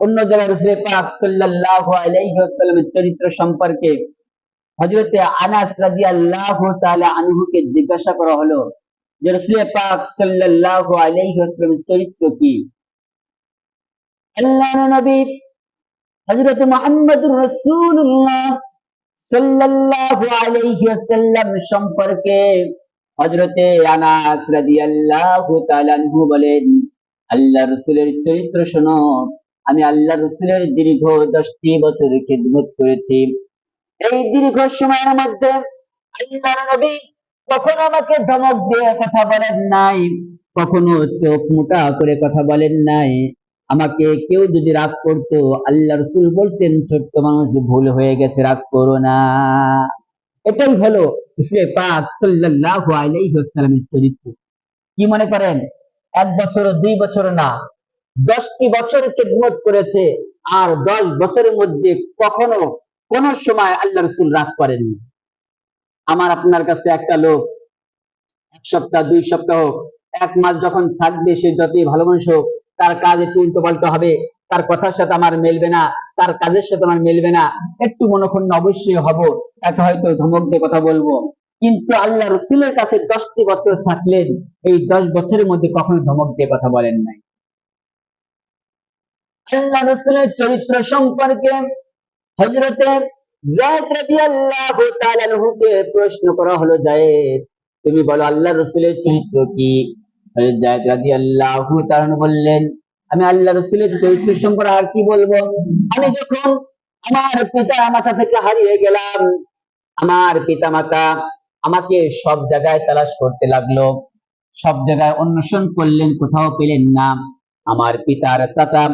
অন্য জায়গায় রাসূল পাক সাল্লাল্লাহু আলাইহি ওয়াসাল্লামের চরিত্র সম্পর্কে হযরতে আনাস রাদিয়াল্লাহু তাআলা আনহুকে জিজ্ঞাসা করা হলো যে রাসূল পাক সাল্লাল্লাহু আলাইহি ওয়াসাল্লামের চরিত্র কি? আল্লাহর নবী হযরত মুহাম্মদুর রাসূলুল্লাহ সাল্লাল্লাহু আলাইহি ওয়াসাল্লাম সম্পর্কে হযরতে আনাস রাদিয়াল্লাহু তাআলা আনহু বলেন, আল্লাহর রাসূলের চরিত্র শোনো, আমি আল্লাহর রাসূলের দীর্ঘ 10টি বছর খিদমত করেছি। এই দীর্ঘ সময়ের মধ্যে আল্লাহর নবী কখনো আমাকে ধমক দিয়ে কথা বলেন নাই, কখনো চোখ মোটা করে কথা বলেন নাই। আমাকে কেউ যদি রাগ করতো, আল্লাহ রাসূল বলতেন, ছোট্ট মানুষ, ভুল হয়ে গেছে, রাগ করো না। এটাই হলো রাসূল পাক সাল্লাল্লাহু আলাইহি ওয়াসাল্লামের চরিত্র। কি মনে করেন 1 বছর 2 বছর না, 10টি বছর খিদমত করেছে, আর 10 বছরের মধ্যে কখনো কোন সময় আল্লাহ রাসূল রাগ করেননি। আমার আপনার কাছে একটা লোক 1 সপ্তাহ 2 সপ্তাহ 1 মাস যখন থাকবে, সে যতই ভালো মানুষ হোক, তার কাজ একটু উল্টো পাল্টা হবে, তার কথার সাথে আমার মিলবে না, তার কাজের সাথে আমার মিলবে না, একটু মনক্ষুণ্ণ অবশ্যই হব, তাকে হয়তো ধমক দিয়ে কথা বলবো। কিন্তু আল্লাহ রাসূলের কাছে 10টি বছর থাকলেন, এই 10 বছরের মধ্যে কখনো ধমক দিয়ে কথা বলেন নাই। আল্লাহ রাসূলের চরিত্র সম্পর্কে হযরতে যায়েদ রাদিয়াল্লাহু তাআলা আনহুকে প্রশ্ন করা হলো, যায়েদ, তুমি বলো আল্লাহর রাসূলের চরিত্র কি? হযরত যায়েদ রাদিয়াল্লাহু তাআলা আনহু বললেন, আমি আল্লাহর রাসূলের চরিত্র সম্পর্কে আর কি বলবো? আমি যখন আমার পিতা মাতা থেকে হারিয়ে গেলাম, আমার পিতা মাতা আমাকে সব জায়গায় তালাশ করতে লাগলো, সব জায়গায় অন্বেষণ করলেন, কোথাও পেলেন না। আমার পিতার চাচা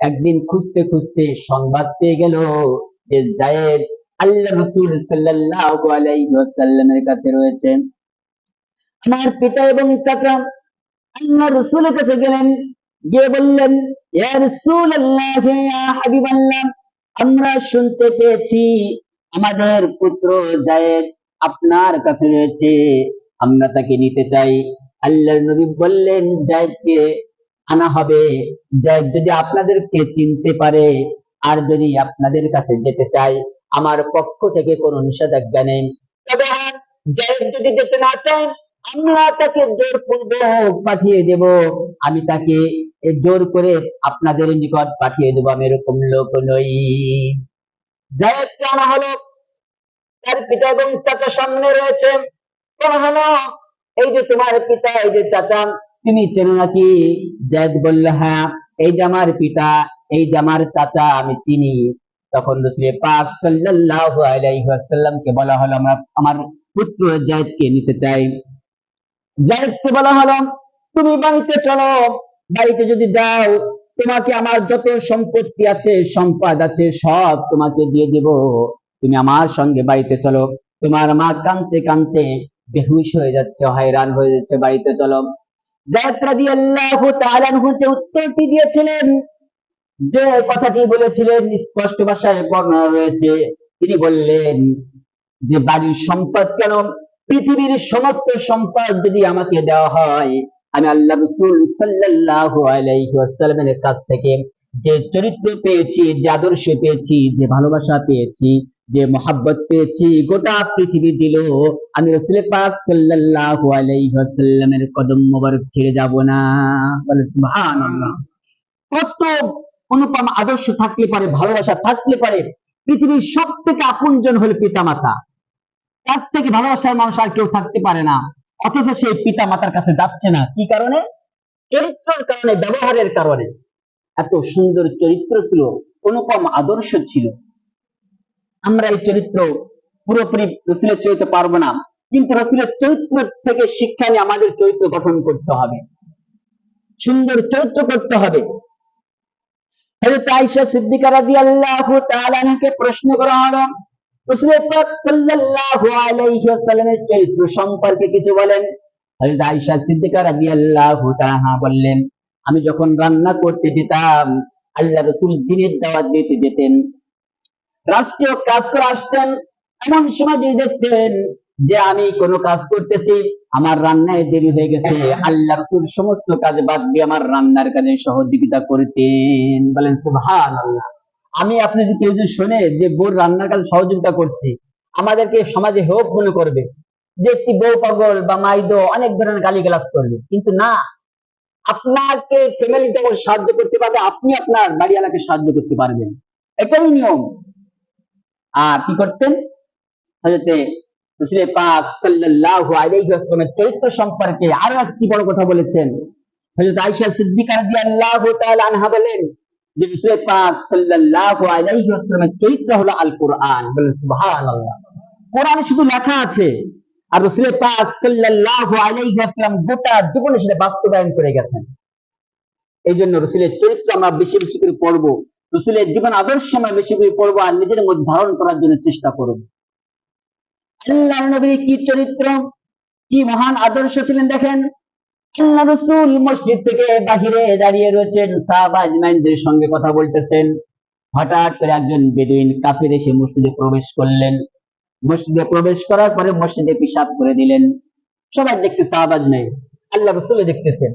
একদিন খুঁজতে খুঁজতে সংবাদ পেয়ে গেল যে যায়েদ আল্লাহ রাসূল সাল্লাল্লাহু আলাইহি ওয়াসাল্লামের কাছে রয়েছে। আমার পিতা এবং চাচা আল্লাহ রাসূলের কাছে গেলেন, গিয়ে বললেন, ইয়া রাসূলুল্লাহ, ইয়া হাবিবাল্লাহ, আমরা শুনতে পেয়েছি আমাদের পুত্র যায়েদ আপনার কাছে রয়েছে, আমরা তাকে নিতে চাই। আল্লাহর নবী বললেন, যায়েদকে আনা হবে। যায়েদ যদি আপনাদেরকে চিনতে পারে আর যদি আপনাদের কাছে যেতে চায়, আমার পক্ষ থেকে কোনো নিষেধাজ্ঞা নেই। তবে আর যায়েদ যদি যেতে না চায়, আমরা তাকে জোরপূর্বক পাঠিয়ে দেব, আমি তাকে জোর করে আপনাদের নিকট পাঠিয়ে দেব, আমি এরকম লোক নই। যায়েদকে আনা হলো, তার পিতা এবং চাচা সামনে রয়েছে। বলা হলো, এই যে তোমার পিতা, এই যে চাচা, তুমি চেনো নাকি? যায়েদ বলল, হ্যাঁ, এই যে আমার পিতা, এই যে আমার চাচা, আমি চিনি। তখন রাসূল পাক সাল্লাল্লাহু আলাইহি ওয়াসাল্লামকে বলা হলো, আমরা আমার পুত্র যায়েদকে নিতে চাই। যায়েদকে বলা হলো, তুমি বাড়িতে চলো, বাড়িতে যদি যাও, তোমাকে আমার যত সম্পত্তি আছে, সম্পদ আছে, সব তোমাকে দিয়ে দেব, তুমি আমার সঙ্গে বাড়িতে চলো। তোমার মা কাঁদতে কাঁদতে বেহুশ হয়ে যাচ্ছে, হয়রান হয়ে যাচ্ছে, বাড়িতে চলো। যায়েদ রাদিয়াল্লাহু তাআলা আনহু যে উত্তরটি দিয়েছিলেন, যে কথাটি বলেছিলেন, স্পষ্ট ভাষায় বর্ণনা রয়েছে। তিনি বললেন যে বাড়ির সম্পদ কেন, পৃথিবীর সমস্ত সম্পদ যদি আমাকে দেওয়া হয়, আমি আল্লাহ রাসূল সাল্লাল্লাহু আলাইহি ওয়াসাল্লামের কাছ থেকে যে চরিত্র পেয়েছি, যে আদর্শ পেয়েছি, যে ভালোবাসা পেয়েছি, যে মহব্বত পেয়েছি, গোটা পৃথিবী দিল, আমি রাসূল পাক সাল্লাল্লাহু আলাইহি ওয়াসাল্লামের কদম মোবারক ছেড়ে যাব না। বলে সুবহানাল্লাহ। কত অনুপম আদর্শ থাকলে পারে, ভালোবাসা থাকলে পারে। পৃথিবীর সবথেকে আপনজন হলো পিতামাতা, তার থেকে ভালোবাসার মানুষ আর কেউ থাকতে পারে না। অথচ সেই পিতা মাতার কাছে যাচ্ছে না, কি কারণে? চরিত্রের কারণে, ব্যবহারের কারণে। এত সুন্দর চরিত্র ছিল, অনুপম আদর্শ ছিল। আমরা এই চরিত্র পুরোপুরি রাসূলের চরিত্র পারবো না, কিন্তু রাসূলের চরিত্র থেকে শিক্ষা নিয়ে আমাদের চরিত্র গঠন করতে হবে, সুন্দর চরিত্র করতে হবে। হযরত আয়েশা সিদ্দিকা রাদিয়াল্লাহু তাআলা আনহাকে প্রশ্ন করা হলো, রাসূল পাক সাল্লাল্লাহু আলাইহি ওয়াসাল্লামের চরিত্র সম্পর্কে কিছু বলেন। হযরত আয়েশা সিদ্দিকা রাদিয়াল্লাহু তাআলা বললেন, আমি যখন রান্না করতে যেতাম, আল্লাহ রাসূল দ্বীনের দাওয়াত দিতে যেতেন, রাষ্ট্রীয় কাজ করে আসতেন, এমন সময় যদি দেখতেন যে আমি কোনো কাজ করতেছি, আমার রান্নায় দেরি হয়ে গেছে, আল্লাহ রাসূল সমস্ত কাজ বাদ দিয়ে আমার রান্নার কাজে সহযোগিতা করতেন। বলেন সুবহানাল্লাহ। আমি আপনি যদি কেউ যদি শোনে যে বউর রান্নার কাজে সহযোগিতা করছে, আমাদেরকে সমাজে হোক মনে করবে যে একটি বউ পাগল বা মাইদো, অনেক ধরনের গালিগালাজ করবে। কিন্তু না, আপনাকে ফ্যামিলি যখন সাহায্য করতে পারবে, আপনি আপনার বাড়িওয়ালাকে সাহায্য করতে পারবেন, এটাই নিয়ম। আর কি করতেন হযরতে রাসূল পাক সাল্লাল্লাহু আলাইহি ওয়াসাল্লামের চরিত্র সম্পর্কে আরো একটি বড় কথা বলেছেন। হযরত আয়েশা সিদ্দিকা রাদিয়াল্লাহু তাআলা আনহা বলেন যে রাসূল পাক সাল্লাল্লাহু আলাইহি ওয়াসাল্লামের চরিত্র হলো আল কোরআন। বলেন সুবহানাল্লাহ। কোরআনে শুধু লেখা আছে, আর রাসূল পাক সাল্লাল্লাহু আলাইহি ওয়াসাল্লাম গোটা জীবনে সেটা বাস্তবায়ন করে গেছেন। এই জন্য রাসূলের চরিত্র আমরা বেশি বেশি করে পড়বো, রাসূলের জীবন আদর্শ আমরা বেশি করে পড়বো, আর নিজের মধ্যে ধারণ করার জন্য চেষ্টা করব। আল্লাহর নবীর কি চরিত্র, কি মহান আদর্শ ছিলেন দেখেন। আল্লাহ রাসূল মসজিদ থেকে বাহিরে দাঁড়িয়ে রয়েছেন, সাহাবা আজমাইনদের সঙ্গে কথা বলতেছেন। হঠাৎ করে একজন বেদুইন কাফির এসে মসজিদে প্রবেশ করলেন। মসজিদে প্রবেশ করার পরে মসজিদে পেশাব করে দিলেন। সবাই দেখতে সাহাবা আজমাইন, আল্লাহ রাসূল দেখতেছেন।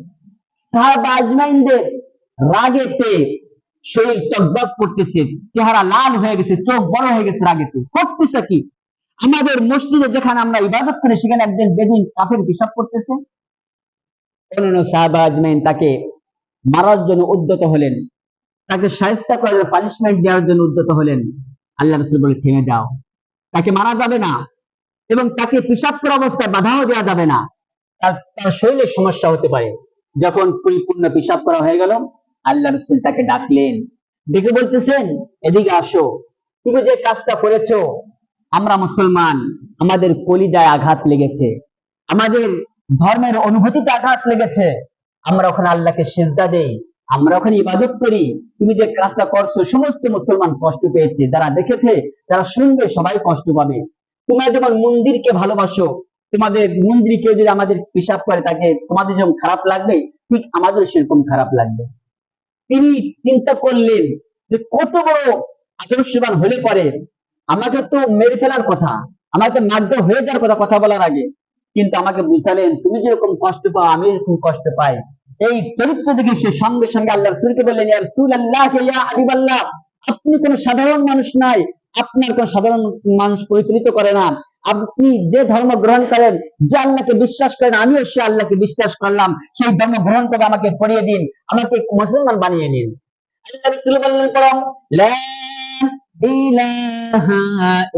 সাহাবা আজমাইনদের রাগেতে শরীর টকবক করতেছে, চেহারা লাল হয়ে গেছে, চোখ বড় হয়ে গেছে রাগেতে। করতেছে কি? আমাদের মসজিদে যেখানে আমরা ইবাদত করি সেখানে একজন বেদুইন কাফের পেশাব করতেছে। অন্যান্য সাহাবা আজমাইন তাকে মারার জন্য উদ্যত হলেন, তাকে শায়েস্তা করার পানিশমেন্ট দেওয়ার জন্য উদ্যত হলেন। আল্লাহ রাসূল বলে, থেমে যাও, তাকে মারা যাবে না এবং তাকে পেশাব করা অবস্থায় বাধাও দেওয়া যাবে না, তার শরীরের সমস্যা হতে পারে। যখন পরিপূর্ণ পেশাব করা হয়ে গেল, আল্লাহ রাসূল তাকে ডাকলেন, ডেকে বলতেছেন, এদিকে আসো, তুমি যে কাজটা করেছো, আমরা মুসলমান, আমাদের কলিজায় আঘাত লেগেছে, আমাদের ধর্মের অনুভূতিতে আঘাত লেগেছে, আমরা ওখানে আল্লাহকে সিজদা দেই, আমরা ওখানে ইবাদত করি, তুমি যে কাজটা করছো সমস্ত মুসলমান কষ্ট পেয়েছে, যারা দেখেছে, যারা শুনবে সবাই কষ্ট পাবে। তোমরা যেমন মন্দিরকে ভালোবাসো, তোমাদের মন্দিরে কেউ যদি আমাদের পেশাব করে তাকে তোমাদের যেমন খারাপ লাগবে, ঠিক আমাদের সেরকম খারাপ লাগবে। তিনি চিন্তা করলেন যে কত বড় আদর্শবান হলে পরে আমাকে তো মেরে ফেলার কথা, আমার তো মারধর হয়ে যাওয়ার কথা কথা বলার আগে, কিন্তু আমাকে বুঝালেন তুমি যেরকম কষ্ট পাও আমি এরকম কষ্ট পাই। এই চরিত্র দেখে সে সঙ্গে সঙ্গে আল্লাহ রাসূলকে বললেন, ইয়া রাসূলুল্লাহ, ইয়া হাবিবাল্লাহ, আপনি কোন সাধারণ মানুষ নাই, আপনার কোন সাধারণ মানুষ পরিচালিত করে না, আপনি যে ধর্ম গ্রহণ করেন, যে আল্লাহকে বিশ্বাস করেন, আমিও সে আল্লাহকে বিশ্বাস করলাম, সেই ধর্ম গ্রহণ করে আমাকে পড়িয়ে দিন, আমাকে মুসলমান বানিয়ে নিন। আল্লাহ রাসূল বললেন, পড়ো লা ইলাহা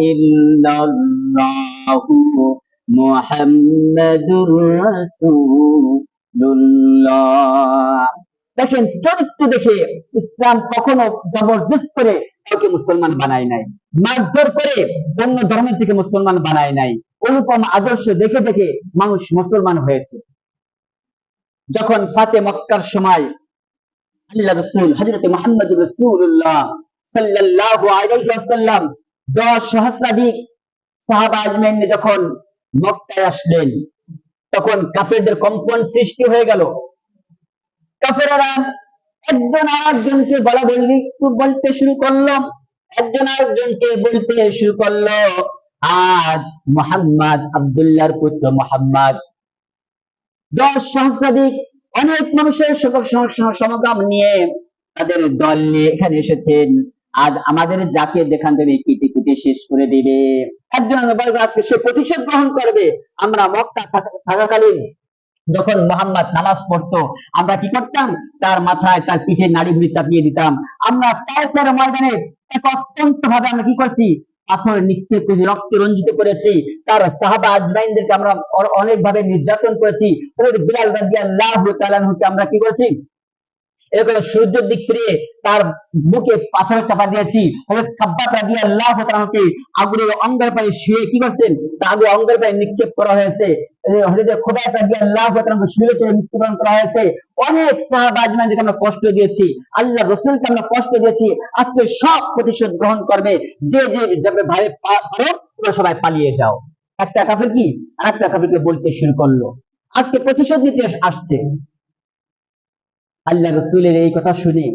ইল্লাল্লাহু মুহাম্মাদুর রাসূলুল্লাহ। দেখেন, চরিত্র দেখে ইসলাম কখনো জবরদস্ত করে কাউকে মুসলমান বানায় নাই, মারধর করে অন্য ধর্মের থেকে মুসলমান বানায় নাই। অনুপম আদর্শ দেখে দেখে মানুষ মুসলমান হয়েছে। যখন ফাতে মক্কার সময় আল্লাহ রাসূল হযরত মুহাম্মদুর রাসূলুল্লাহ সাল্লাল্লাহু আলাইহি ওয়াসাল্লাম 10 সহস্রাধিক সাহাবা আজমাইন যখন মক্কায় আসলেন, তখন কাফেরদের কম্পন সৃষ্টি হয়ে গেল। কাফেররা একজন আরেকজনকে বলাবলি বলতে শুরু করলো, একজন আরেকজনকে বলতে শুরু করলো, আজ মুহাম্মদ আব্দুল্লাহর পুত্র মুহাম্মদ। 10 সহস্রাধিক অনেক মানুষের সমাগম নিয়ে, তাদের দল নিয়ে এখানে এসেছেন, আজ আমাদের যাকে যেখান থেকে পিটি পিটি শেষ করে দিবে। একজন সে প্রতিশোধ গ্রহণ করবে। আমরা মক্কা থাকাকালীন যখন মুহাম্মদ নামাজ পড়তো, আমরা কি করতাম, তার মাথায় তার পিঠে নাড়ি ভুড়ি চাপিয়ে দিতাম। আমরা তায়েফের ময়দানে এক অত্যন্ত ভাবে আমরা কি করছি, পাথর নিক্ষেপ করেছি, রক্তে রঞ্জিত করেছি, তার সাহাবা আজমাইনদেরকে আমরা অনেক ভাবে নির্যাতন করেছি। বিলাল রাদিয়াল্লাহু তাআলা আনহুকে আমরা কি করেছি, এরকম সূর্যের দিক ফিরিয়ে তার বুকে পাথর চাপা দিয়েছি। হযরত খাব্বাব রাদিয়াল্লাহু তাআলা আনহুকে আগুনের অঙ্গার পায়ে শুয়ে কি করছেন, তার আগুন অঙ্গার পায়ে নিক্ষেপ করা হয়েছে। হযরত খুবাইব রাদিয়াল্লাহু তাআলা আনহু শুয়ে চলে মৃত্যুবরণ করা হয়েছে। অনেক সাহাবা আজমাইনকে আমরা কষ্ট দিয়েছি, আল্লাহ রাসূলকে আমরা কষ্ট দিয়েছি। আজকে সব প্রতিশোধ গ্রহণ করবে। যে যে যাবে ভাই পারো তোমরা সবাই পালিয়ে যাও। একটা কাফের কি আরেকটা কাফেরকে বলতে শুরু করলো, আজকে প্রতিশোধ নিতে আসছে। আল্লাহ রাসূলের এই কথা শুনে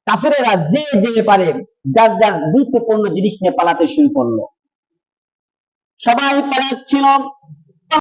কাফেরেরা যে যে পারে যার যার গুরুত্বপূর্ণ জিনিস নিয়ে পালাতে শুরু করলো। সবাই পালাচ্ছিল।